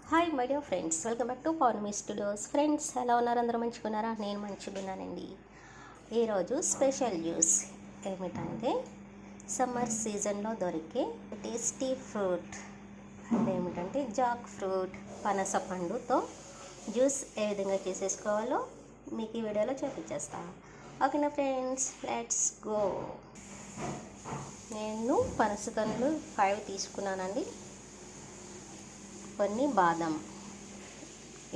Hi my dear friends, welcome back to Pournami studios. Friends ఎలా ఉన్నారు? అందరూ మంచిగున్నారా? నేను మంచిగున్నానండి. ఈరోజు స్పెషల్ జ్యూస్ ఏమిటంటే సమ్మర్ సీజన్లో దొరికే టేస్టీ ఫ్రూట్. అదేమిటంటే జాక్ ఫ్రూట్, పనస పండుతో జ్యూస్ ఏ విధంగా చేసేసుకోవాలో మీకు ఈ వీడియోలో చూపించేస్తా. ఓకేనా ఫ్రెండ్స్, లెట్స్ గో. నేను పనస పండ్లు 5 తీసుకున్నానండి. కొన్ని బాదం,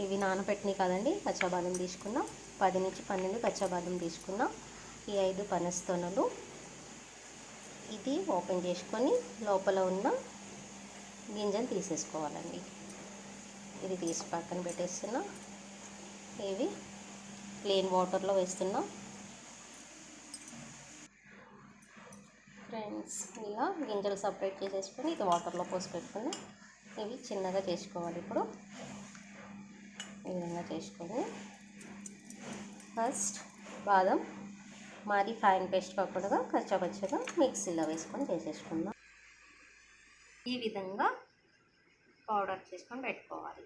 ఇవి నానబెట్టినవి కాదండి, కచ్చాబాదం తీసుకున్నా. 10 నుంచి 12 కచ్చాబాదం తీసుకున్నా. ఈ 5 పనస్తొనలు. ఇది ఓపెన్ చేసుకొని లోపల ఉన్న గింజలు తీసేసుకోవాలండి. ఇది తీసి పక్కన పెట్టేస్తున్నా. ఇవి ప్లెయిన్ వాటర్లో వేస్తున్నా. ఫ్రెండ్స్, ఇలా గింజలు సపరేట్ చేసేసుకొని ఇది వాటర్లో పోసి పెట్టుకుని ఇవి చిన్నగా చేసుకోవాలి. ఇప్పుడు ఈ విధంగా చేసుకొని ఫస్ట్ బాదం మరి ఫైన్ పేస్ట్ కాకుండా కచ్చాపచ్చగా మిక్సీలో వేసుకొని చేసేసుకుందాం. ఈ విధంగా పౌడర్ చేసుకొని పెట్టుకోవాలి.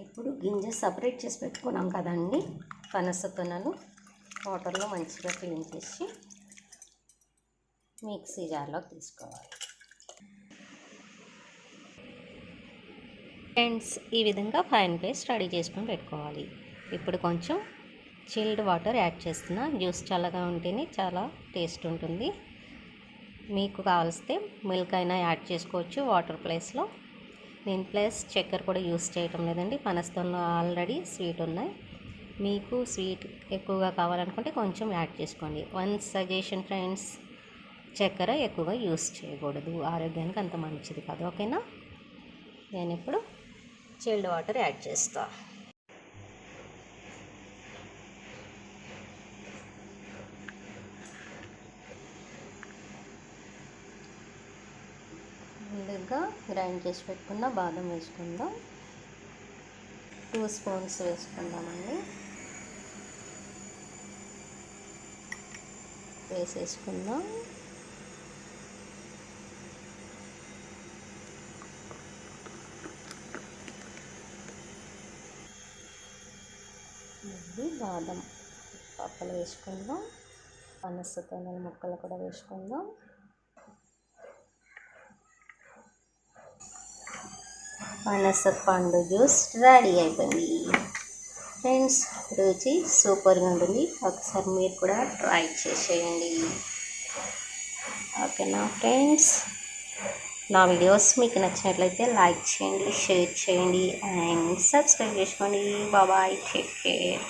ఇప్పుడు గింజ సపరేట్ చేసి పెట్టుకున్నాం కదండి, పనస తొనలు వాటర్లో మంచిగా క్లీన్ చేసి మిక్సీ జార్లో తీసుకోవాలి. ఫ్రెండ్స్, ఈ విధంగా ఫైన్ పేస్ట్ రెడీ చేసుకొని పెట్టుకోవాలి. ఇప్పుడు కొంచెం చిల్డ్ వాటర్ యాడ్ చేస్తున్నా. జ్యూస్ చల్లగా ఉంటేనే చాలా టేస్ట్ ఉంటుంది. మీకు కావలిస్తే మిల్క్ అయినా యాడ్ చేసుకోవచ్చు వాటర్ ప్లేస్లో. నేను ప్లస్ చక్కెర కూడా యూస్ చేయటం లేదండి, పనస్తోనలో ఆల్రెడీ స్వీట్ ఉన్నాయి. మీకు స్వీట్ ఎక్కువగా కావాలనుకుంటే కొంచెం యాడ్ చేసుకోండి. వన్ సజెషన్ ఫ్రెండ్స్, చక్కెర ఎక్కువగా యూస్ చేయకూడదు, ఆరోగ్యానికి అంత మంచిది కాదు. ఓకేనా? నేను ఇప్పుడు చిల్డ్ వాటర్ యాడ్ చేస్తా. ముందుగా గ్రైండ్ చేసి పెట్టుకున్న బాదం వేసుకుందాం. 2 స్పూన్స్ వేసుకుందామండి. వేసేసుకుందాం. బాదం పక్కలు వేసుకుందాం. పనస తొనల ముక్కలు కూడా వేసుకుందాం. పనస పండు జ్యూస్ రెడీ అయిపోయింది. ఫ్రెండ్స్, రుచి సూపర్గా ఉంటుంది. ఒకసారి మీరు కూడా ట్రై చేసేయండి. ఓకేనా ఫ్రెండ్స్? నా వీడియోస్ మీకు నచ్చినట్లయితే లైక్ చేయండి, షేర్ చేయండి అండ్ సబ్స్క్రైబ్ చేసుకోండి. Bye, take care.